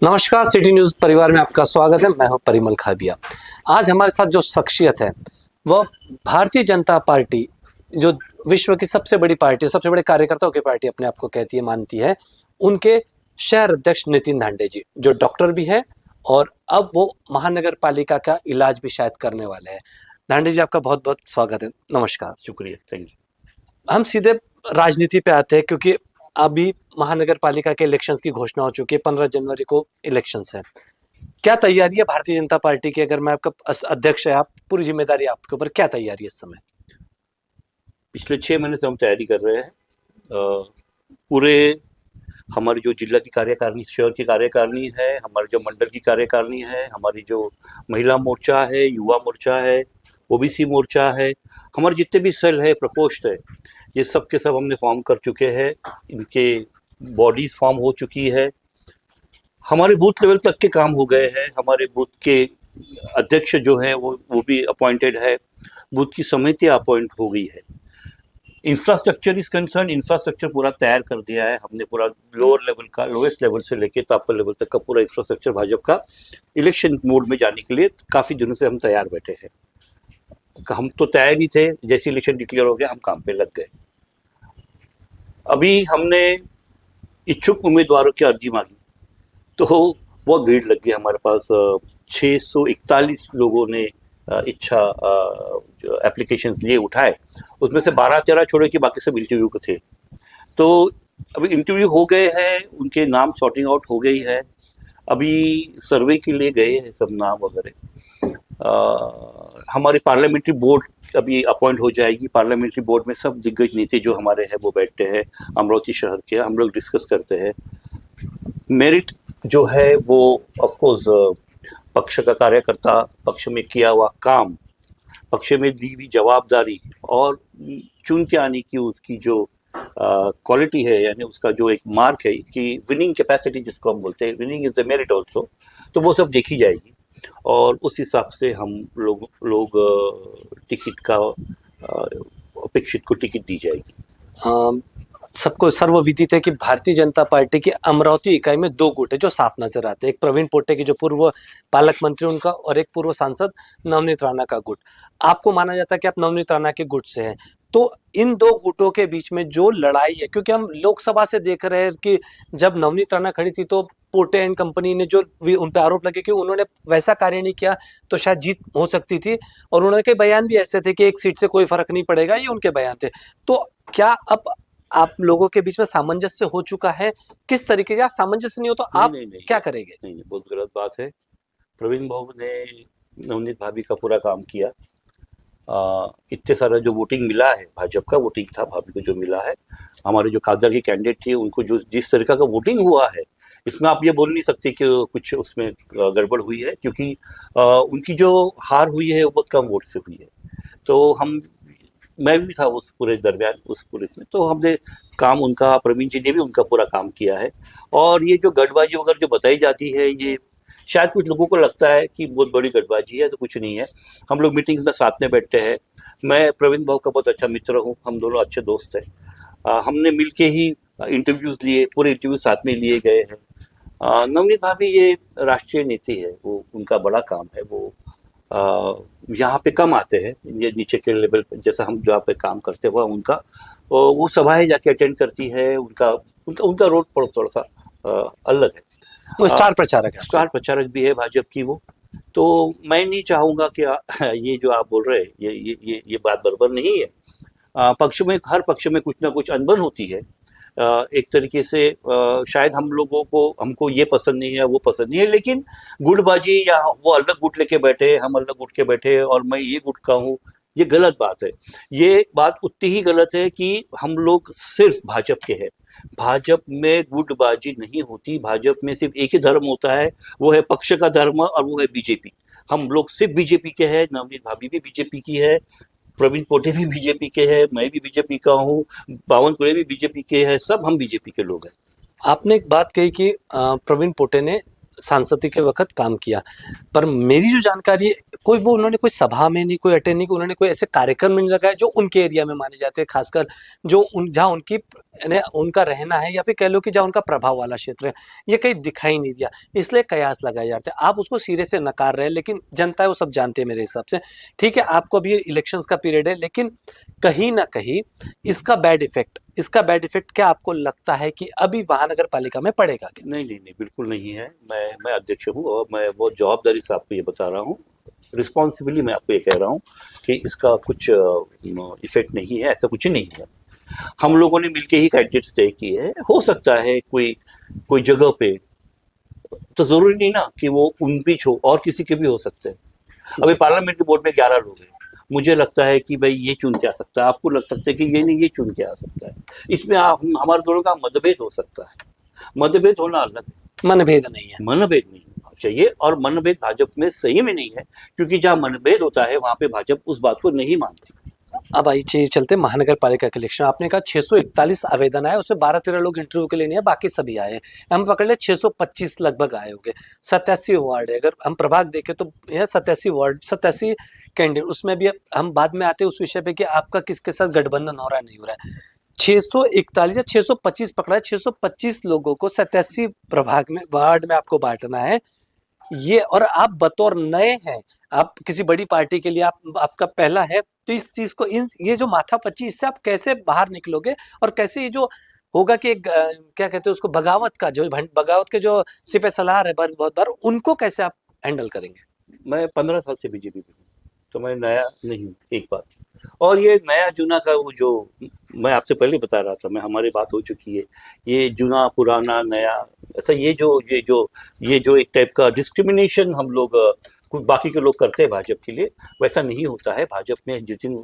नमस्कार, city news परिवार में आपका स्वागत है। मैं हूं परिमल खाबिया। आज हमारे साथ जो शख्सियत है वो भारतीय जनता पार्टी, जो विश्व की सबसे बड़ी पार्टी, सबसे बड़े कार्यकर्ताओं की पार्टी अपने आप को कहती है, मानती है, उनके शहर अध्यक्ष नितिन धांडे जी, जो डॉक्टर भी है और अब वो महानगर पालिका का इलाज भी शायद करने वाले हैं। धांडे जी, आपका बहुत बहुत स्वागत है। नमस्कार। शुक्रिया, थैंक यू। हम सीधे राजनीति पे आते हैं क्योंकि अभी महानगर पालिका के इलेक्शंस की घोषणा हो चुकी है। 15 जनवरी को इलेक्शंस है। क्या तैयारी है भारतीय जनता पार्टी की? अगर मैं आपका अध्यक्ष है, आप, पूरी जिम्मेदारी आपके ऊपर, क्या तैयारी है इस समय? पिछले 6 महीने से हम तैयारी कर रहे हैं। पूरे हमारी जो जिला की कार्यकारिणी, शहर की कार्यकारिणी है, हमारे जो मंडल की कार्यकारिणी है, हमारी जो महिला मोर्चा है, युवा मोर्चा है, ओबीसी मोर्चा है, हमारे जितने भी सेल है, प्रकोष्ठ है, ये सब के सब हमने फॉर्म कर चुके हैं। इनके बॉडीज फॉर्म हो चुकी है। हमारे बूथ लेवल तक के काम हो गए हैं। हमारे बूथ के अध्यक्ष जो है वो भी अपॉइंटेड है। बूथ की समिति अपॉइंट हो गई है। इंफ्रास्ट्रक्चर इज कंसर्न, इंफ्रास्ट्रक्चर पूरा तैयार कर दिया है हमने। पूरा लोअर लेवल का, लोएस्ट लेवल से लेके टॉपर लेवल तक का पूरा इंफ्रास्ट्रक्चर भाजपा का इलेक्शन मोड में जाने के लिए काफ़ी दिनों से हम तैयार बैठे हैं। हम तो तैयार ही थे, जैसे इलेक्शन डिक्लेयर हो गया हम काम पे लग गए। अभी हमने इच्छुक उम्मीदवारों की अर्जी मांगी तो बहुत भीड़ लग गई हमारे पास। 641 लोगों ने इच्छा एप्लीकेशन लिए उठाए। उसमें से 12-13 छोड़े कि बाकी सब इंटरव्यू के थे। तो अभी इंटरव्यू हो गए हैं, उनके नाम सॉर्टिंग आउट हो गई है। अभी सर्वे के लिए गए हैं सब नाम वगैरह। हमारी पार्लियामेंट्री बोर्ड अभी अपॉइंट हो जाएगी। पार्लियामेंट्री बोर्ड में सब दिग्गज नेता जो हमारे हैं वो बैठते हैं अमरावती शहर के। हम लोग डिस्कस करते हैं। मेरिट जो है वो ऑफ कोर्स पक्ष का कार्यकर्ता, पक्ष में किया हुआ काम, पक्ष में दी हुई जवाबदारी और चुन के आने की उसकी जो क्वालिटी है, यानी उसका जो एक मार्क है कि विनिंग कैपेसिटी जिसको हम बोलते हैं, winning is the merit also, तो वो सब देखी जाएगी और उस हिसाब से हम लोग टिकट का अपेक्षित को टिकट दी जाएगी। सबको सर्वविदित है कि भारतीय जनता पार्टी की अमरावती इकाई में दो गुट है जो साफ नजर आते हैं। एक प्रवीण पोटे की, जो पूर्व पालक मंत्री उनका, और एक पूर्व सांसद नवनीत राणा का गुट। आपको माना जाता है कि आप नवनीत राणा के गुट से हैं। तो इन दो गुटों के बीच में जो लड़ाई है, क्योंकि हम लोकसभा से देख रहे हैं कि जब नवनीत राणा खड़ी थी तो पोटे एंड कंपनी ने जो उन पे आरोप लगे कि उन्होंने वैसा कार्य नहीं किया तो शायद जीत हो सकती थी, और उन्होंने कई बयान भी ऐसे थे कि एक सीट से कोई फर्क नहीं पड़ेगा, ये उनके बयान थे। तो क्या अब आप लोगों के बीच में सामंजस्य हो चुका है? किस तरीके से? सामंजस्य नहीं हो तो आप नहीं, क्या करेंगे? नहीं, बहुत गलत बात है। प्रवीण बाबू ने नवनीत भाभी का पूरा काम किया। इतने सारा जो वोटिंग मिला है, भाजपा का वोटिंग था, भाभी को जो मिला है, हमारे जो काजल की कैंडिडेट थी उनको जो जिस तरीका का वोटिंग हुआ है, इसमें आप ये बोल नहीं सकते कि कुछ उसमें गड़बड़ हुई है, क्योंकि उनकी जो हार हुई है वो बहुत कम वोट से हुई है। तो मैं भी था उस पूरे दरमियान, उस पुलिस में, तो हमने काम उनका, प्रवीण जी ने भी उनका पूरा काम किया है। और ये जो गठबाजी वगैरह जो बताई जाती है, ये शायद कुछ लोगों को लगता है कि बहुत बड़ी गठबाजी है, तो कुछ नहीं है। हम लोग मीटिंग्स में साथ में बैठते हैं। मैं प्रवीण भाव का बहुत अच्छा मित्र हूँ, हम दोनों अच्छे दोस्त हैं। हमने मिलके ही इंटरव्यूज़ लिए, पूरे इंटरव्यू साथ में लिए गए हैं। नवनीत भाभी ये राष्ट्रीय नीति है, वो उनका बड़ा काम है। वो यहाँ पे कम आते हैं, ये नीचे के लेवल पे, जैसा हम जहाँ पे काम करते हुआ उनका वो सभाएं जाके अटेंड करती है। उनका उनका उनका रोल थोड़ा सा अलग है। वो स्टार प्रचारक है। स्टार प्रचारक भी है भाजपा की वो। तो मैं नहीं चाहूँगा कि ये जो आप बोल रहे हैं ये बात बराबर नहीं है। पक्ष में, हर पक्ष में कुछ ना कुछ अनबन होती है। एक तरीके से शायद हमको ये पसंद नहीं है, वो पसंद नहीं है, लेकिन गुटबाजी या वो अलग गुट लेके बैठे, हम अलग गुट के बैठे और मैं ये गुट का हूँ, ये गलत बात है। ये बात उतनी ही गलत है कि हम लोग सिर्फ भाजपा के हैं। भाजपा में गुटबाजी नहीं होती। भाजपा में सिर्फ एक ही धर्म होता है, वो है पक्ष का धर्म, और वो है बीजेपी। हम लोग सिर्फ बीजेपी के हैं। नवनीत भाभी भी बीजेपी की है, प्रवीण पोटे भी बीजेपी के हैं, मैं भी बीजेपी का हूँ, बावनकुळे भी बीजेपी के हैं, सब हम बीजेपी के लोग हैं। आपने एक बात कही कि प्रवीण पोटे ने सांसद के वक्त काम किया, पर मेरी जो जानकारी है कोई वो उन्होंने कोई सभा में नहीं, कोई अटेंड नहीं, उन्होंने कोई ऐसे कार्यक्रम में नहीं लगाए जो उनके एरिया में माने जाते हैं, खासकर जो जहाँ उनकी उनका रहना है या फिर कह लो कि जहाँ उनका प्रभाव वाला क्षेत्र है, ये कहीं दिखाई नहीं दिया, इसलिए कयास लगाए जाते हैं। आप उसको सिरे से नकार रहे हैं, लेकिन जनता है वो सब जानते हैं मेरे हिसाब से। ठीक है, आपको अभी इलेक्शंस का पीरियड है, लेकिन कहीं ना कहीं इसका बैड इफेक्ट क्या आपको लगता है कि अभी महानगर पालिका में पड़ेगा क्या? नहीं नहीं नहीं, बिल्कुल नहीं है। मैं अध्यक्ष हूँ और मैं बहुत जवाबदारी से आपको ये बता रहा हूँ, रिस्पॉन्सिबली मैं आपको ये कह रहा हूँ कि इसका कुछ इफेक्ट नहीं है, ऐसा कुछ ही नहीं है। हम लोगों ने मिलके ही कैंडिडेट्स तय किए हैं। हो सकता है कोई कोई जगह पे, तो जरूरी नहीं ना कि वो उन बीच हो, और किसी के भी हो सकते हैं। अभी पार्लियामेंट्री बोर्ड में 11 लोग हैं, मुझे लगता है कि भाई ये चुन के आ सकता है, आपको लग सकता है कि ये नहीं, ये चुन के आ सकता है। इसमें हमारे दोनों का मतभेद हो सकता है, मतभेद होना अलग है, मनभेद नहीं है। मनभेद नहीं होना चाहिए। और मनभेद भाजपा में सही में नहीं है, क्योंकि जहाँ मनभेद होता है वहां पे भाजपा उस बात को नहीं मानती। अब आई चीज चलते महानगर पालिका के इलेक्शन, आपने कहा 641 आवेदन आए, उसमें 12-13 लोग इंटरव्यू के लिए नहीं है, बाकी सभी आए हैं। हम पकड़ ले 625 लगभग आए होंगे। 87 वार्ड है, अगर हम प्रभाग देखें तो यह 87 वार्ड, 87 कैंडिडेट, उसमें भी हम बाद में आते हैं उस विषय पे कि आपका किसके साथ गठबंधन हो रहा है, नहीं हो रहा है। 641 या 625 पकड़ा है, 625 लोगों को 87 प्रभाग में, वार्ड में आपको बांटना है ये, और आप बतौर नए हैं, आप किसी बड़ी पार्टी के लिए आपका पहला है, तो इस चीज को ये जो माथापच्ची, इससे आप कैसे बाहर निकलोगे, और कैसे ये जो होगा कि क्या कहते हैं उसको, बगावत का जो बगावत के जो सिपह सलार है बहुत बार, उनको कैसे आप हैंडल करेंगे? मैं 15 साल से बीजेपी में हूँ, तो मैं नया नहीं हूँ, एक बात। और ये नया जूना का वो जो मैं आपसे पहले बता रहा था, मैं हमारी बात हो चुकी है, ये जूना पुराना नया, ऐसा ये जो एक टाइप का डिस्क्रिमिनेशन हम लोग कुछ बाकी के लोग करते हैं भाजपा के लिए, वैसा नहीं होता है। भाजपा में जिस दिन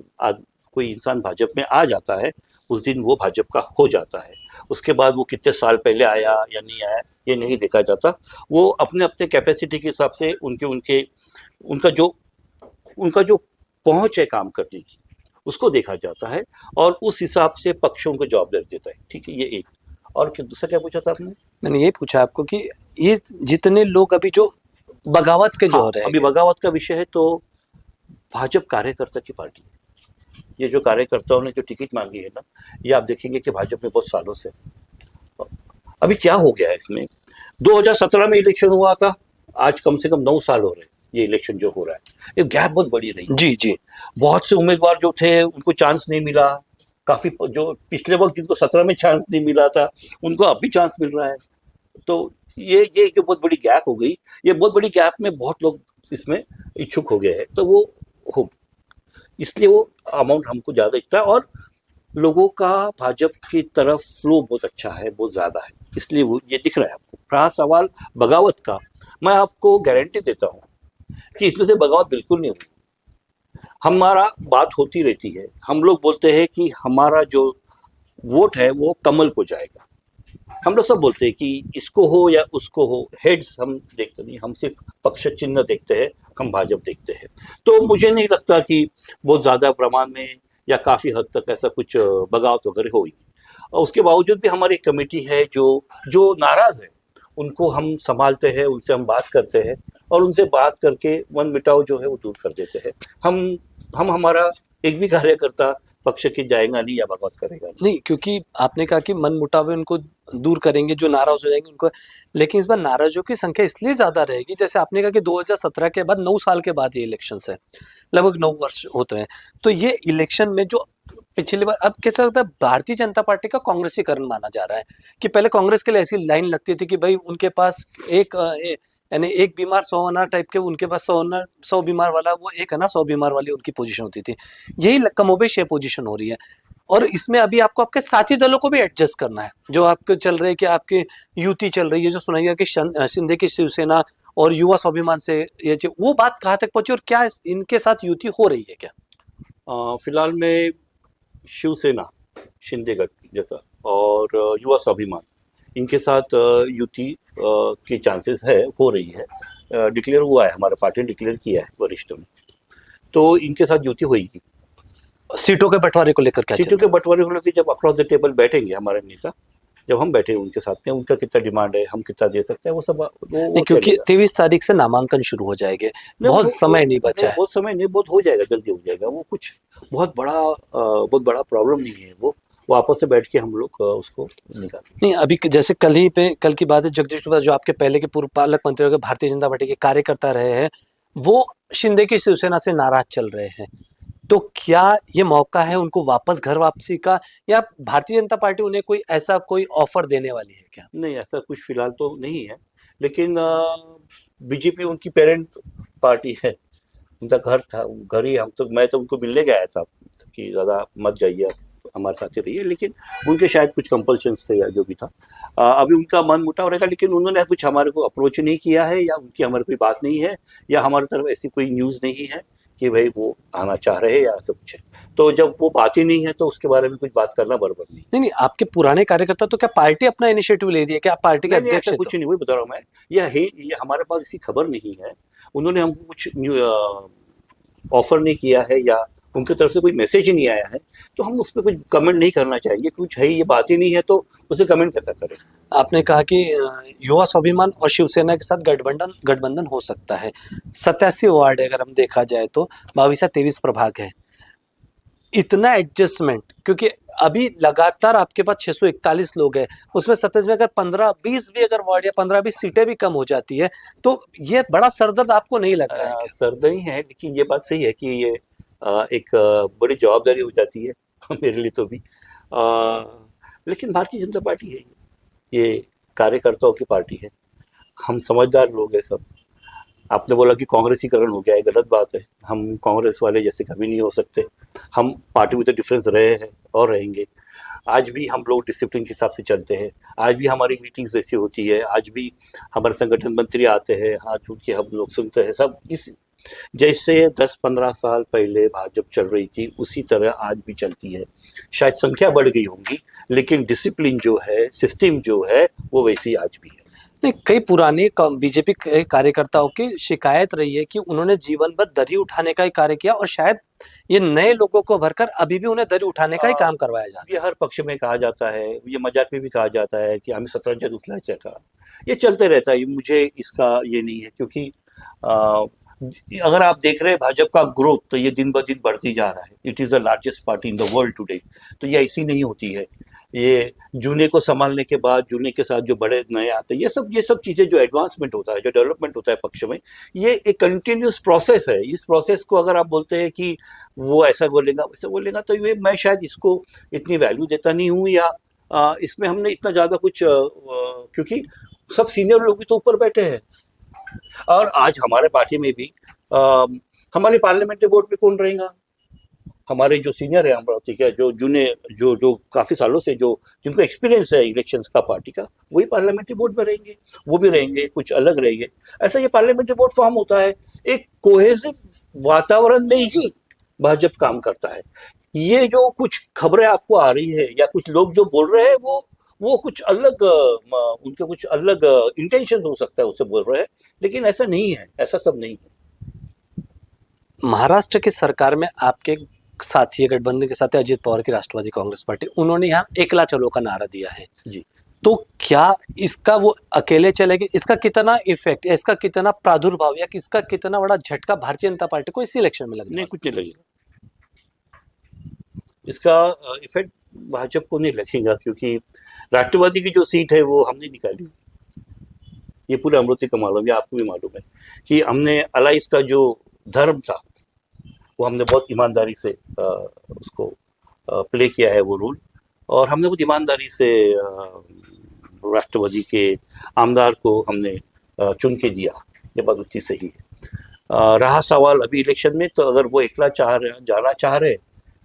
कोई इंसान भाजपा में आ जाता है, उस दिन वो भाजपा का हो जाता है। उसके बाद वो कितने साल पहले आया या नहीं आया ये नहीं देखा जाता, वो अपने अपने कैपेसिटी के हिसाब से उनका जो पहुंच है काम करने की, उसको देखा जाता है, और उस हिसाब से पक्षों को जवाबदारी देता है। ठीक है, ये एक। और दूसरा क्या पूछा था आपने? मैंने ये पूछा आपको कि ये जितने लोग अभी जो बगावत के जो हो रहे हैं, अभी बगावत का विषय है, तो भाजपा कार्यकर्ता की पार्टी है। ये जो कार्यकर्ताओं ने जो टिकट मांगी है ना, ये आप देखेंगे कि भाजपा में बहुत सालों से। अभी क्या हो गया है इसमें, 2017 में इलेक्शन हुआ था, आज कम से कम 9 साल हो रहे हैं ये इलेक्शन जो हो रहा है, ये गैप बहुत बड़ी रही। जी जी, बहुत से उम्मीदवार जो थे उनको चांस नहीं मिला, काफी जो पिछले वक्त जिनको 17 में चांस नहीं मिला था, उनको अब भी चांस मिल रहा है। तो ये जो बहुत बड़ी गैप हो गई, ये बहुत बड़ी गैप में बहुत लोग इसमें इच्छुक हो गए हैं, तो वो हो, इसलिए वो अमाउंट हमको ज्यादा दिखता है, और लोगों का भाजपा की तरफ फ्लो बहुत अच्छा है, बहुत ज्यादा है, इसलिए वो ये दिख रहा है आपको। रहा सवाल बगावत का, मैं आपको गारंटी देता हूँ कि इसमें से बगावत बिल्कुल नहीं हुई। हमारा बात होती रहती है, हम लोग बोलते हैं कि हमारा जो वोट है वो कमल को जाएगा। हम लोग सब बोलते हैं कि इसको हो या उसको हो, हेड्स हम देखते नहीं, हम सिर्फ पक्ष चिन्ह देखते हैं, हम भाजपा देखते हैं। तो मुझे नहीं लगता कि बहुत ज्यादा प्रमाण में या काफी हद तक ऐसा कुछ बगावत वगैरह होगी। और उसके बावजूद भी हमारी कमेटी है जो नाराज है, उनको हम संभालते हैं, उनसे हम बात करते हैं, और उनसे बात करके मन मिटाव जो है वो दूर कर देते हैं। हम हमारा एक भी कार्यकर्ता पक्ष के जाएगा नहीं या बगावत करेगा नहीं, क्योंकि आपने कहा कि मन मुटाव उनको दूर करेंगे, जो नाराज हो जाएंगे उनको, लेकिन इस बार नाराजों की संख्या इसलिए ज्यादा रहेगी, जैसे आपने कहा कि 2017 के बाद 9 साल के बाद ये इलेक्शन है, लगभग 9 वर्ष होते हैं, तो ये इलेक्शन में जो पिछली बार, अब कैसा लगता है भारतीय जनता पार्टी का कांग्रेसीकरण माना जा रहा है, कि पहले कांग्रेस के लिए ऐसी लाइन लगती थी कि भाई उनके पास यानी एक बीमार 100 अनार टाइप के, उनके पास 100 बीमार वाला, वो एक है ना 100 बीमार वाली उनकी पोजीशन होती थी। यही कमोबेश ये पोजीशन हो रही है, और इसमें अभी आपको आपके साथी दलों को भी एडजस्ट करना है, जो आपके चल रहे हैं कि आपकी युति चल रही है, जो सुनाइएगा कि शिंदे की शिवसेना और युवा स्वाभिमान से, ये वो बात कहाँ तक पहुंची, और क्या इनके साथ युति हो रही है क्या? फिलहाल में शिवसेना, शिंदे गठ जैसा, और युवा स्वाभिमान, इनके साथ युति के चांसेस है, हो रही है, डिक्लेयर हुआ है, हमारे पार्टी ने डिक्लेयर किया है वरिष्ठों ने, तो इनके साथ युति होगी। सीटों के बंटवारे को लेकर क्या सीटों के बंटवारे को लेकर जब अक्रॉस द टेबल बैठेंगे हमारे नेता, जब हम बैठे उनके साथ में, उनका कितना डिमांड है, हम कितना दे सकते हैं, वो सब नहीं, क्योंकि चलेगा। 23 तारीख से नामांकन शुरू हो जाएंगे, नहीं, बहुत समय नहीं बचा है। बहुत समय नहीं, बहुत हो जाएगा, जल्दी हो जाएगा। वो कुछ बहुत बड़ा प्रॉब्लम नहीं है वो आपस से बैठ के हम लोग उसको निकाल। नहीं, अभी जैसे कल की बात है, जगदीश प्रसाद जो आपके पहले के पूर्व पालक मंत्री हो, भारतीय जनता पार्टी के कार्यकर्ता रहे हैं, वो शिंदे की शिवसेना से नाराज चल रहे हैं। तो क्या ये मौका है उनको वापस घर वापसी का, या भारतीय जनता पार्टी उन्हें कोई ऑफर देने वाली है क्या? नहीं, ऐसा कुछ फिलहाल तो नहीं है, लेकिन बीजेपी उनकी पेरेंट पार्टी है, उनका घर था, घर ही मैं तो उनको मिलने गया था कि ज़्यादा मत जाइए, आप हमारे साथ ही रहिए, लेकिन उनके शायद कुछ कंपल्शंस थे या जो भी था। अभी उनका मन मुटाव रहेगा, लेकिन उन्होंने कुछ हमारे को अप्रोच नहीं किया है, या उनकी हमारे कोई बात नहीं है, या हमारी तरफ ऐसी कोई न्यूज़ नहीं है कि भाई वो आना चाह रहे हैं या सब कुछ है। तो जब वो बात ही नहीं है तो उसके बारे में कुछ बात करना बराबर नहीं। नहीं, आपके पुराने कार्यकर्ता, तो क्या पार्टी अपना इनिशिएटिव ले रही है? क्या आप पार्टी के नहीं, नहीं, अध्यक्ष ऐसा है? कुछ नहीं, वही बता रहा हूँ मैं। ये हमारे पास इसकी खबर नहीं है, उन्होंने हमको कुछ ऑफर नहीं किया है, या उनकी तरफ से कोई मैसेज ही नहीं आया है, तो हम उस पर कुछ कमेंट नहीं करना चाहेंगे। कुछ है, ये बात ही नहीं है तो उसे कमेंट कैसा करें। आपने कहा कि युवा स्वाभिमान और शिवसेना के साथ गठबंधन हो सकता है। 87 वार्ड है, अगर हम देखा जाए तो 22 या 23 प्रभाग है। इतना एडजस्टमेंट, क्योंकि अभी लगातार आपके पास 641 लोग हैं, उसमें 27 में अगर 15-20 भी अगर वार्ड या 15-20 सीटें भी कम हो जाती है, तो ये बड़ा सरदर्द आपको नहीं लग रहा है क्या? सरदर्द है, लेकिन ये बात सही है कि ये एक बड़ी जवाबदारी हो जाती है मेरे लिए तो भी। लेकिन भारतीय जनता पार्टी है, ये कार्यकर्ताओं की पार्टी है, हम समझदार लोग हैं सब। आपने बोला कि कांग्रेसीकरण हो गया है, गलत बात है। हम कांग्रेस वाले जैसे कभी नहीं हो सकते। हम पार्टी विद डिफरेंस रहे हैं और रहेंगे। आज भी हम लोग डिसिप्लिन के हिसाब से चलते हैं, आज भी हमारी मीटिंग्स ऐसी होती है, आज भी हमारे संगठन मंत्री आते हैं, हाथ उठ के हम लोग सुनते हैं, सब इस जैसे 10-15 साल पहले भाजपा चल रही थी उसी तरह आज भी चलती है। शायद संख्या बढ़ गई होंगी, लेकिन डिसिप्लिन जो है, सिस्टम जो है, वो वैसी आज भी है। नहीं, कई पुराने बीजेपी के कार्यकर्ताओं की शिकायत रही है कि उन्होंने जीवन भर दरी उठाने का ही कार्य किया, और शायद ये नए लोगों को भरकर अभी भी उन्हें दरी उठाने का ही काम करवाया जा रहा ये हर पक्ष में कहा जाता है, ये मजाक में भी कहा जाता है कि आम्ही सतरंजात उचलायचं का। ये चलते रहता है, मुझे इसका ये नहीं है, क्योंकि अ, अगर आप देख रहे हैं भाजपा का ग्रोथ, तो ये दिन ब दिन बढ़ती जा रहा है। It is the largest party in the world today. तो ये ऐसी नहीं होती है। ये जूने को संभालने के बाद जूने के साथ जो बड़े नए आते हैं, ये सब चीज़ें, जो एडवांसमेंट होता है, जो डेवलपमेंट होता है पक्ष में, ये एक कंटिन्यूस प्रोसेस है। इस प्रोसेस को अगर आप बोलते हैं कि वो ऐसा बोलेगा वैसा बोलेगा, तो ये मैं शायद इसको इतनी वैल्यू देता नहीं हूँ, या इसमें हमने इतना ज़्यादा कुछ क्योंकि सब सीनियर लोग भी तो ऊपर बैठे हैं। और आज हमारे पार्टी में भी हमारे पार्लियामेंट्री बोर्ड पे कौन रहेगा? हमारे जो सीनियर है अमरावती के, जो जूने जो काफी सालों से जो जिनको एक्सपीरियंस है इलेक्शंस का पार्टी का, वही पार्लियामेंट्री बोर्ड में रहेंगे। वो भी रहेंगे, कुछ अलग रहेंगे। ऐसा ये पार्लियामेंट्री बोर्ड फॉर्म होता है, एक कोहेसिव वातावरण में ही भाजपा काम करता है। ये जो कुछ खबरें आपको आ रही है, या कुछ लोग जो बोल रहे हैं, वो कुछ अलग उनके कुछ अलग इंटेंशन हो सकता है, उससे बोल रहे हैं, लेकिन ऐसा नहीं है, ऐसा सब नहीं है। महाराष्ट्र की सरकार में आपके साथी है, गठबंधन के साथ है अजित पवार की राष्ट्रवादी कांग्रेस पार्टी, उन्होंने यहाँ एकला चलो का नारा दिया है जी। तो क्या इसका वो अकेले चलेगी? इसका कितना इफेक्ट, इसका कितना प्रादुर्भाव, या इसका कितना बड़ा झटका भारतीय जनता पार्टी को इस इलेक्शन में लगने नहीं, कुछ नहीं लगेगा इसका इफेक्ट, भाजपा को नहीं लगेगा, क्योंकि राष्ट्रवादी की जो सीट है वो हमने निकाली। ये पूरे अमृति का मालूम है, आपको भी मालूम है कि हमने अलाइस का जो धर्म था, वो हमने बहुत ईमानदारी से उसको प्ले किया है, वो रोल। और हमने बहुत ईमानदारी से राष्ट्रवादी के आमदार को हमने चुन के दिया। ये बात उतनी सही है। रहा सवाल अभी इलेक्शन में, तो अगर वो एकला जाना चाह रहे,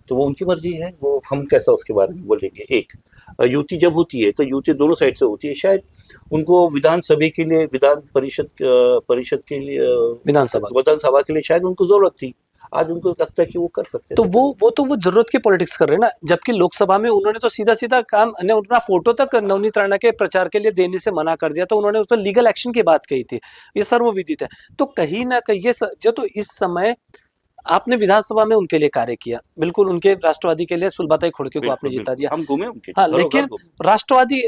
तो वो उनकी मर्जी है, वो हम कैसा उसके बारे में बोलेंगे। एक युति जब होती है, तो युति दोनों साइड से होती है। शायद उनको विधानसभा के लिए, परिषद के लिए, विधानसभा के लिए शायद उनको जरूरत थी। आज उनको लगता है कि वो कर सकते हैं, तो वो जरूरत की पॉलिटिक्स कर रहे हैं ना। जबकि लोकसभा में उन्होंने तो सीधा सीधा काम, उनका फोटो तक नवनीत राणा के प्रचार के लिए देने से मना कर दिया, तो उन्होंने उस पर लीगल एक्शन की बात कही थी। ये सर्वविदित है। तो कहीं ना कहीं ये जो तो इस समय आपने विधानसभा में उनके लिए कार्य किया, बिल्कुल उनके राष्ट्रवादी के लिए सुलभाताई खुड़के को आपने बिल्कुल जिता बिल्कुल दिया। हम घूमे उनके हाँ, घरों घर लेकिन घूमे। राष्ट्रवादी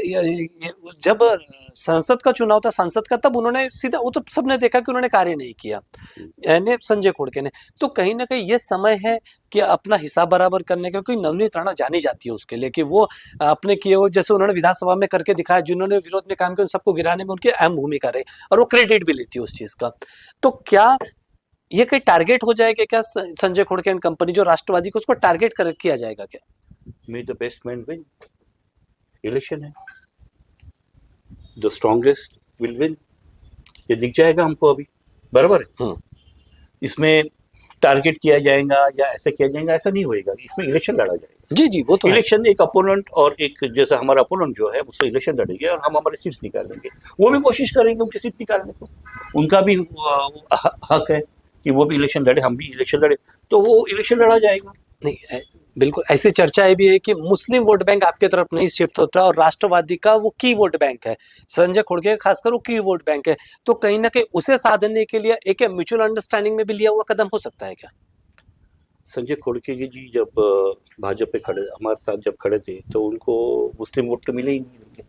जब संसद का चुनाव था, सांसद का, तब उन्होंने सीधा, वो तो सबने देखा कि उन्होंने कार्य नहीं किया, यानी संजय खोड़के ने। तो कहीं ना कहीं ये समय है कि अपना हिसाब बराबर करने का, क्योंकि नवनीत राणा जानी जाती है उसके लिए कि वो अपने किए हो, जैसे उन्होंने विधानसभा में करके दिखाया, जिन्होंने विरोध में काम किया उन सबको गिराने में उनकी अहम भूमिका रही, और वो क्रेडिट भी लेती है उस चीज का। तो क्या ये कहीं टारगेट हो जाएगा क्या, संजय खोड़के एंड कंपनी जो राष्ट्रवादी को, उसको टारगेट कर किया जाएगा क्या? मे the best man win, election है, द स्ट्रॉन्गेस्ट विल विन, ये दिख जाएगा हमको अभी, बराबर है। इसमें टारगेट किया जाएगा या ऐसा किया जाएगा, ऐसा नहीं होएगा, इसमें इलेक्शन लड़ा जाएगा। जी जी, वो तो है। इलेक्शन एक अपोनेंट और एक, जैसा हमारा अपोनेंट जो है उससे इलेक्शन लड़ेंगे और हम हमारे सीट्स निकालेंगे, वो भी कोशिश करेंगे उनकी सीट निकालने को, उनका भी हक है कि वो भी इलेक्शन लड़े, हम भी इलेक्शन लड़े, तो वो इलेक्शन लड़ा जाएगा। नहीं, बिल्कुल ऐसी चर्चा भी है कि मुस्लिम वोट बैंक आपके तरफ नहीं शिफ्ट होता, और राष्ट्रवादी का वो की वोट बैंक है, संजय खोड़के खासकर वो की वोट बैंक है। तो कहीं ना कहीं उसे साधने के लिए एक म्यूचुअल अंडरस्टैंडिंग में भी लिया हुआ कदम हो सकता है क्या? संजय खोड़के जी जब भाजपा पे खड़े, हमारे साथ जब खड़े थे, तो उनको मुस्लिम वोट तो मिले ही नहीं,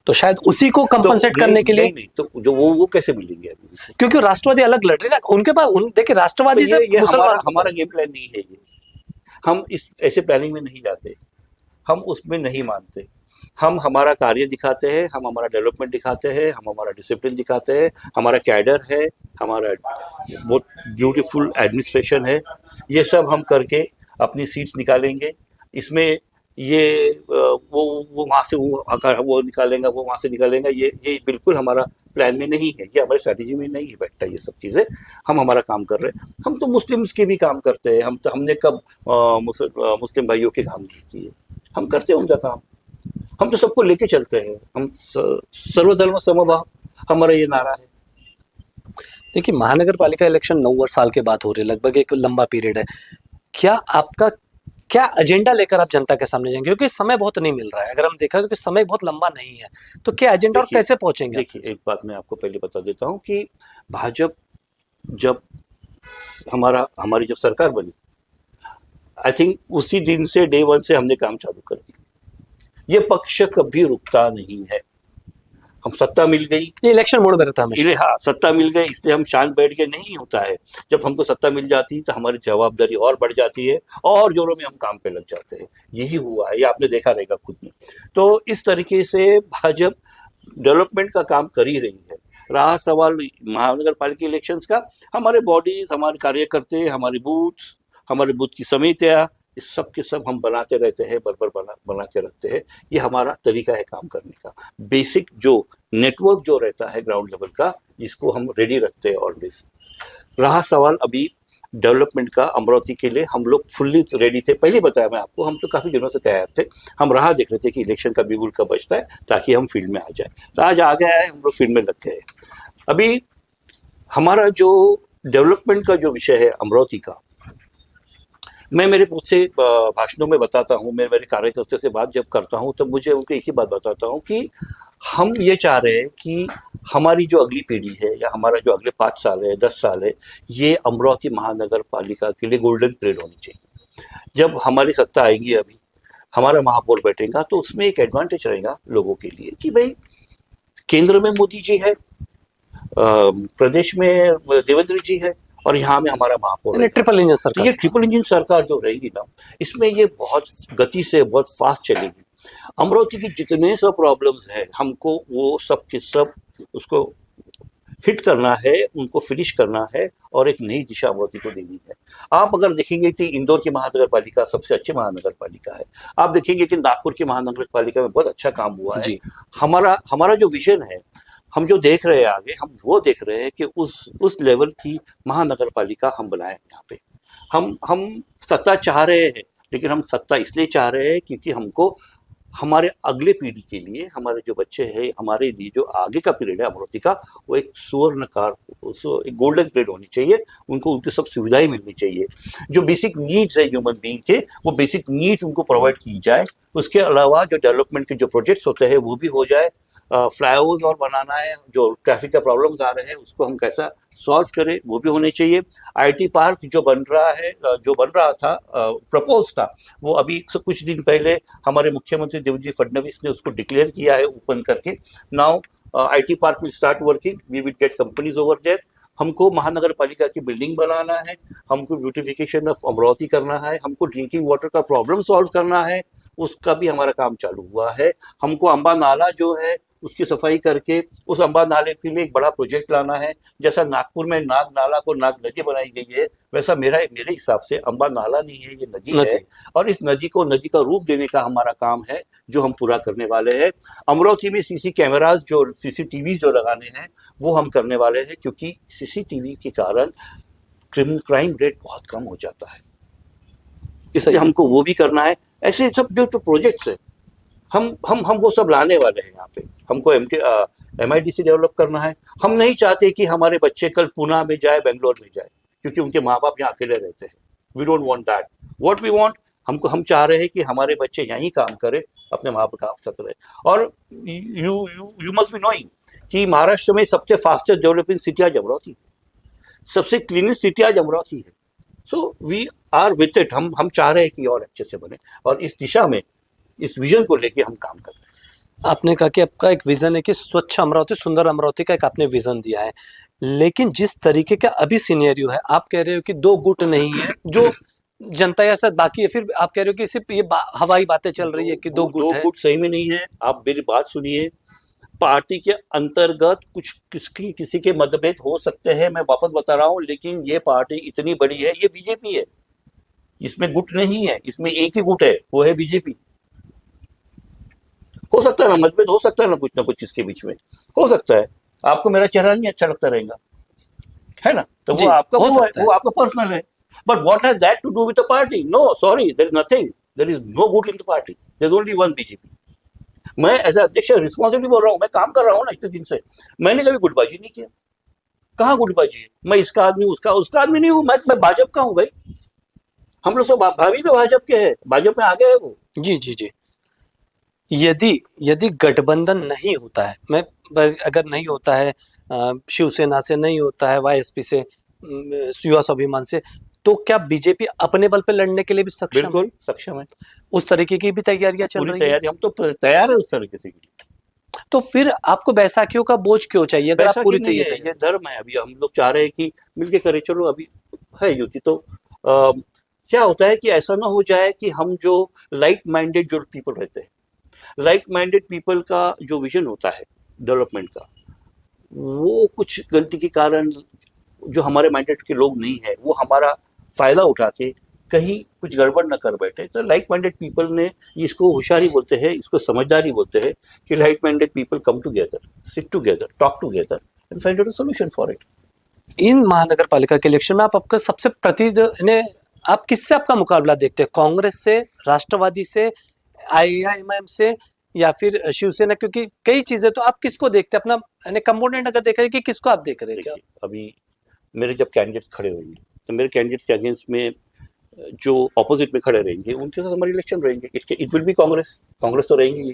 तो शायद उसी को कंपनसेट करने के लिए, नहीं, तो जो वो कैसे मिलेंगे अभी, क्योंकि राष्ट्रवादी अलग लड़ रही है ना, उनके पास देखिए राष्ट्रवादी तो से ये मुसलमान, हमारा गेम प्लान नहीं है ये, हम इस ऐसे प्लानिंग में नहीं जाते, हम उसमें नहीं मानते, हम हमारा कार्य दिखाते हैं, हम हमारा डेवलपमेंट दिखाते हैं, हम हमारा डिसिप्लिन दिखाते हैं, हमारा कैडर है, हमारा बहुत ब्यूटीफुल एडमिनिस्ट्रेशन है, ये सब हम करके अपनी सीट्स निकालेंगे। इसमें ये वो वहाँ से वो निकालेंगे, वो वहाँ से निकालेंगे, ये बिल्कुल हमारा प्लान में नहीं है, ये हमारी स्ट्रैटेजी में नहीं बैठता ये सब चीज़ें। हम हमारा काम कर रहे हैं, हम तो मुस्लिम्स के भी काम करते हैं, हमने कब मुस्लिम भाइयों के काम नहीं किए, हम करते हैं उनका काम, हम तो सबको लेके चलते हैं, हम सर्वधर्म समभाव, हमारा ये नारा है। देखिए महानगर पालिका इलेक्शन 9 साल के बाद हो रहे, लगभग एक लंबा पीरियड है। क्या आपका क्या एजेंडा लेकर आप जनता के सामने जाएंगे, क्योंकि समय बहुत नहीं मिल रहा है, अगर हम देखा तो समय बहुत लंबा नहीं है, तो क्या एजेंडा और कैसे पहुंचेंगे? देखिए एक बात मैं आपको पहले बता देता हूँ कि भाजपा जब हमारी जब सरकार बनी, आई थिंक उसी दिन से डे 1 से हमने काम चालू कर दिया, ये पक्ष कभी रुकता नहीं है, हम सत्ता मिल गई, ये इलेक्शन मोड में रहता है, हाँ सत्ता मिल गई इसलिए हम शांत बैठ के नहीं होता है, जब हमको सत्ता मिल जाती है तो हमारी जवाबदारी और बढ़ जाती है और जोरों में हम काम पे लग जाते हैं, यही हुआ है, ये आपने देखा रहेगा खुद में। तो इस तरीके से भाजपा डेवलपमेंट का काम कर ही रही है। रहा सवाल महानगर पालिका इलेक्शंस का, हमारे बॉडीज, हमारे कार्यकर्ते, हमारे बूथ की समितियाँ, इस सब के सब हम बनाते रहते हैं, बना के रखते हैं, ये हमारा तरीका है काम करने का। बेसिक जो नेटवर्क जो रहता है ग्राउंड लेवल का, इसको हम रेडी रखते हैं ऑलवेज। रहा सवाल अभी डेवलपमेंट का, अमरावती के लिए हम लोग फुल्ली रेडी थे, पहले बताया मैं आपको, हम तो काफ़ी दिनों से तैयार थे, हम राह देख रहे थे कि इलेक्शन का बिगुल कब बजता है ताकि हम फील्ड में आ जाए, तो आज आ गया है, हम लोग फील्ड में लग गए। अभी हमारा जो डेवलपमेंट का जो विषय है अमरावती का, मैं मेरे मुझ से भाषणों में बताता हूँ, मैं मेरे कार्यकर्ता से बात जब करता हूँ तो मुझे उनको एक ही बात बताता हूँ कि हम ये चाह रहे हैं कि हमारी जो अगली पीढ़ी है या हमारा जो अगले 5 साल है, 10 साल है, ये अमरावती महानगर पालिका के लिए गोल्डन पीरियड होनी चाहिए। जब हमारी सत्ता आएगी, अभी हमारा महापौर बैठेगा, तो उसमें एक एडवांटेज रहेगा लोगों के लिए कि भाई केंद्र में मोदी जी है, प्रदेश में देवेंद्र जी है, और यहाँ में हमारा महापौर ट्रिपल इंजन सरकार। तो ये ट्रिपल इंजन सरकार जो रहेगी ना, इसमें ये बहुत गति से बहुत फास्ट चलेगी। अमरावती की जितने सब प्रॉब्लम्स हैं, हमको वो सब के सब उसको हिट करना है, उनको फिनिश करना है और एक नई दिशा अमरावती को देनी है। आप अगर देखेंगे कि इंदौर की महानगर पालिका सबसे अच्छी महानगर पालिका है, आप देखेंगे कि नागपुर की महानगर पालिका में बहुत अच्छा काम हुआ है। हमारा जो विजन है, हम जो देख रहे हैं आगे, हम वो देख रहे हैं कि उस लेवल की महानगर पालिका हम बनाए यहाँ पे। हम सत्ता चाह रहे हैं, लेकिन हम सत्ता इसलिए चाह रहे हैं क्योंकि हमको हमारे अगले पीढ़ी के लिए, हमारे जो बच्चे हैं, हमारे लिए जो आगे का पीरियड है अमरावती का, वो एक सुवर्णकार, एक गोल्डन पीरियड होनी चाहिए, उनको उनकी सब सुविधाएं मिलनी चाहिए, जो बेसिक नीड्स है ह्यूमन बीइंग के, वो बेसिक नीड्स उनको प्रोवाइड की जाए। उसके अलावा जो डेवलपमेंट के जो प्रोजेक्ट्स होते हैं वो भी हो जाए, फ्लाईओवर्स और बनाना है, जो ट्रैफिक का प्रॉब्लम्स आ रहे हैं उसको हम कैसा सॉल्व करें वो भी होने चाहिए। आईटी पार्क जो बन रहा है, जो बन रहा था, प्रपोज था, वो अभी कुछ दिन पहले हमारे मुख्यमंत्री देवेंद्र फडणवीस ने उसको डिक्लेयर किया है ओपन करके। Now IT park will start working, we will get companies over there. हमको महानगर पालिका की बिल्डिंग बनाना है, हमको ब्यूटिफिकेशन ऑफ अमरावती करना है, हमको ड्रिंकिंग वाटर का प्रॉब्लम सॉल्व करना है, उसका भी हमारा काम चालू हुआ है। हमको अम्बा नाला जो है उसकी सफाई करके उस अम्बा नाले के लिए एक बड़ा प्रोजेक्ट लाना है। जैसा नागपुर में नाग नाला को नाग नदी बनाई गई है, वैसा मेरे हिसाब से अम्बा नाला नहीं है, ये नदी है, और इस नदी को नदी का रूप देने का हमारा काम है जो हम पूरा करने वाले हैं। अमरावती में सीसी कैमराज जो सीसीटीवी जो लगाने हैं वो हम करने वाले हैं, क्योंकि सीसीटीवी के कारण क्राइम रेट बहुत कम हो जाता है, इसलिए हमको वो भी करना है। ऐसे सब जो प्रोजेक्ट्स है हम वो सब लाने वाले हैं यहाँ पे। हमको MIDC डेवलप करना है। हम नहीं चाहते कि हमारे बच्चे कल पुणे में जाए, बेंगलोर में जाए, क्योंकि उनके माँ बाप यहाँ अकेले रहते हैं। We don't want that. What we want, हम चाह रहे हैं कि हमारे बच्चे यहीं काम करें, अपने माँ बाप का साथ रहे। और यू मस्ट बी नोइंग कि महाराष्ट्र में सबसे फास्टेस्ट डेवलपिंग सिटी आज अमरावती, सबसे क्लीनेस्ट सिटी आज अमरावती है। So we are with it. हम चाह रहे हैं कि और अच्छे से बने, और इस दिशा में, इस विजन को लेके हम काम कर रहे हैं। आपने कहा कि आपका एक विजन है कि स्वच्छ अमरावती, सुंदर अमरावती का एक आपने विजन दिया है, लेकिन जिस तरीके का अभी सिनेरियो है, आप कह रहे हो कि दो गुट नहीं है जो जनता या शायद बाकी है, फिर आप कह रहे हो कि सिर्फ ये हवाई बातें चल रही है कि दो गुट है। गुट सही में नहीं है। आप मेरी बात सुनिए, पार्टी के अंतर्गत कुछ किसी के मतभेद हो सकते हैं, मैं वापस बता रहा हूं, लेकिन ये पार्टी इतनी बड़ी है, ये बीजेपी है, इसमें गुट नहीं है, इसमें एक ही गुट है, वो है बीजेपी। हो सकता है ना मतभेद, हो सकता है ना कुछ इसके बीच में हो सकता है। आपको मेरा चेहरा नहीं अच्छा लगता रहेगा, है ना, तो वो आपका वो आपका पर्सनल है। But what has that to do with the party? No, sorry, there is nothing, there is no good in the party, there is only one BJP. मैं एज अध्यक्ष रिस्पॉन्सिबली बोल रहा हूँ, मैं काम कर रहा हूँ ना इतने दिन से, मैंने कभी गुटबाजी नहीं किया। कहाँ गुटबाजी है? मैं इसका आदमी उसका आदमी नहीं हूँ, मैं भाजपा का हूँ भाई। हम लोग सब भाभी भी भाजपा के हैं, भाजपा में आ गए हैं वो। जी जी जी। यदि गठबंधन नहीं होता है, मैं अगर नहीं होता है, शिवसेना से नहीं होता है, YSP से, युवा स्वाभिमान से, तो क्या बीजेपी अपने बल पे लड़ने के लिए भी सक्षम है? बिल्कुल सक्षम है। उस तरीके की भी तैयारियां चल रही है। हम तो तैयार है उस तरीके से। तो फिर आपको बैसाखियों का बोझ क्यों चाहिए अगर आप पूरी तैयारी? ये धर्म है। अभी हम लोग चाह रहे हैं कि मिलके करें, चलो अभी है युति, तो क्या होता है कि ऐसा ना हो जाए कि हम जो लाइक माइंडेड जो पीपल रहते हैं, लाइक माइंडेड पीपल का जो विजन होता है डेवलपमेंट का, वो कुछ गलती के कारण जो हमारे माइंडेड के लोग नहीं है, वो हमारा फायदा उठा के कहीं कुछ गड़बड़ न कर बैठे। तो लाइक माइंडेड पीपल ने, इसको होशियारी बोलते हैं, इसको समझदारी बोलते हैं, कि like minded people come together, sit together, talk together and find out a solution for it. इन महानगर पालिका के इलेक्शन में आपका सबसे आप किससे आपका मुकाबला देखते हैं? कांग्रेस से, राष्ट्रवादी से, IIMIM से, या फिर शिवसेना? क्योंकि कई चीजें, तो आप किसको देखते हैं अपना कंपोनेंट अगर देखा जाए कि किसको आप देख रहे हैं? अभी मेरे जब कैंडिडेट खड़े होंगे तो मेरे कैंडिडेट्स के अगेंस्ट में जो ऑपोजिट में खड़े रहेंगे उनके साथ हमारे इलेक्शन रहेंगे। इट विल बी कांग्रेस तो रहेंगे,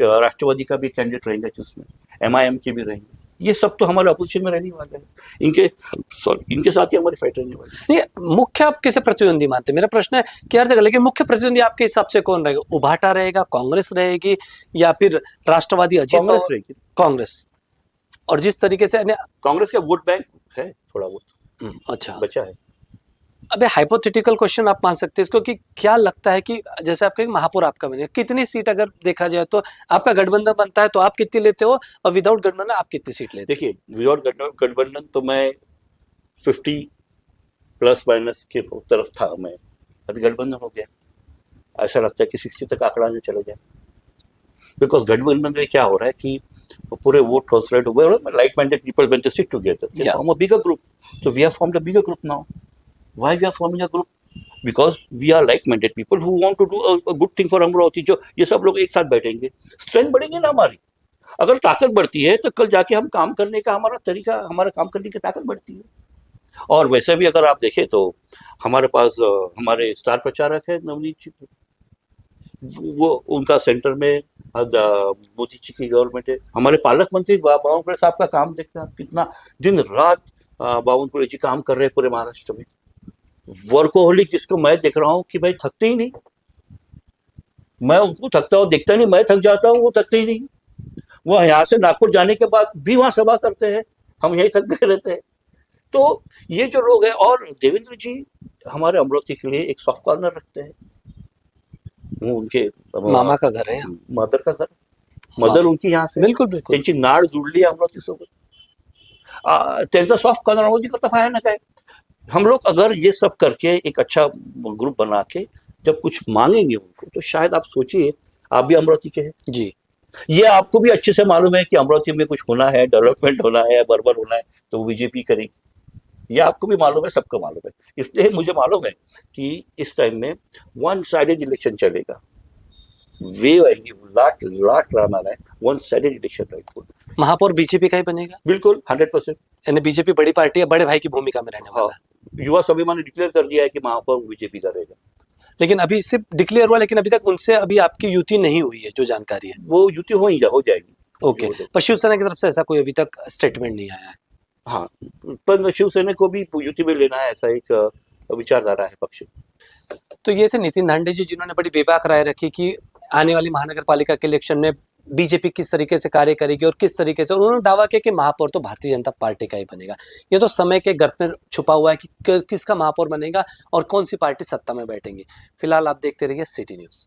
राष्ट्रवादी का भी कैंडिडेट रहेंगे उसमें, MIM के भी रहेंगे, ये सब तो हमारे अपोजिशन में रहने वाले हैं। इनके साथ ही हमारी फाइट रहने वाली है। नहीं, मुख्य आप किसे प्रतिद्वंदी मानते हैं? मेरा प्रश्न है कि हर जगह, लेकिन मुख्य प्रतिद्वंदी आपके हिसाब से कौन रहेगा? उभाटा रहेगा, कांग्रेस रहेगी, या फिर राष्ट्रवादी अजीत? कांग्रेस रहेगी। कांग्रेस। और जिस तरीके से कांग्रेस का वोट बैंक है थोड़ा बहुत, अच्छा बचा है। अबे हाइपोथेटिकल क्वेश्चन आप मान सकते हैं इसको, कि क्या लगता है कि जैसे आपका महापौर आपका बने, कितनी सीट अगर देखा जाए तो आपका गठबंधन बनता है तो आप कितनी लेते हो, और विदाउट गठबंधन आप कितनी सीट लेते हो? देखिए, विदाउट गठबंधन तो मैं 50 प्लस माइनस के तरफ था मैं, अभी गठबंधन हो गया, ऐसा लगता है कि 60 तक आंकड़ा में चले जाए। बिकॉज गठबंधन में क्या हो रहा है कि पूरे वोट ट्रांसलेट हो गए, like minded people when they sit together, they form a bigger group. So we have formed a bigger group now. Why we are forming a group? Because we are like-minded people who want to do a good thing for Amravati. जो ये सब लोग एक साथ बैठेंगे, strength बढ़ेंगे ना हमारी। अगर ताकत बढ़ती है तो कल जाके हम काम करने का हमारा तरीका, हमारा काम करने की ताकत बढ़ती है। और वैसे भी अगर आप देखें तो हमारे पास हमारे स्टार प्रचारक है नवनीत जी, वो उनका सेंटर में मोदी जी की गवर्नमेंट है। हमारे पालक मंत्री बावनकुळे साहब का काम देखते हैं आप, कितना दिन रात बावनकुळे जी काम कर रहे हैं पूरे महाराष्ट्र में। वर्कोहोलिक जिसको मैं देख रहा हूँ कि भाई थकते ही नहीं, मैं उनको थकता हुआ देखता नहीं, मैं थक जाता हूँ, वो थकते ही नहीं। वो यहाँ से नागपुर जाने के बाद भी वहां सभा करते हैं, हम यही थक गए रहते हैं। तो ये जो लोग हैं, और देवेंद्र जी हमारे अमरावती के लिए एक सॉफ्ट कॉर्नर रखते हैं। वो उनके मामा का घर है यहाँ। मदर का घर, मदर उनकी यहाँ से, बिल्कुल बिल्कुल त्यांची नाळ जुळली अमरावती सोबत। त्यांचा सॉफ्ट कॉर्नर अमरावती करता भयानक है। हम लोग अगर ये सब करके एक अच्छा ग्रुप बना के जब कुछ मांगेंगे उनको, तो शायद आप सोचिए, आप भी अमरावती के हैं, जी, ये आपको भी अच्छे से मालूम है कि अमरावती में कुछ होना है, डेवलपमेंट होना है, बर्बर होना है, तो वो बीजेपी करेगी। ये आपको भी मालूम है, सबको मालूम है। इसलिए मुझे मालूम है कि इस टाइम में वन साइडेड इलेक्शन चलेगा। वेव आएगी, लाट लाट राना है, वन साइडेड इलेक्शन राइट। महापौर बीजेपी का ही बनेगा, बिल्कुल 100%। यानी बीजेपी बड़ी पार्टी है, बड़े भाई की भूमिका में रहने वाला है। युवा स्वाभिमान ने डिक्लेयर कर दिया है कि महापौर बीजेपी का रहेगा। लेकिन अभी सिर्फ डिक्लेयर हुआ, लेकिन अभी तक उनसे अभी आपकी युति नहीं हुई है, जो जानकारी है। वो युति हो जाएगी। ओके, पर शिवसेना की तरफ से ऐसा कोई अभी तक स्टेटमेंट नहीं आया है। हाँ, पर शिवसेना को भी युति में लेना है, ऐसा एक विचारधारा है पक्ष। तो ये थे नितिन धांडे जी, जिन्होंने बड़ी बेबाक राय रखी कि आने वाली महानगर पालिका के इलेक्शन में बीजेपी किस तरीके से कार्य करेगी और किस तरीके से। उन्होंने दावा किया कि महापौर तो भारतीय जनता पार्टी का ही बनेगा। ये तो समय के गर्त में छुपा हुआ है कि किसका महापौर बनेगा और कौन सी पार्टी सत्ता में बैठेंगी। फिलहाल आप देखते रहिए सिटी न्यूज।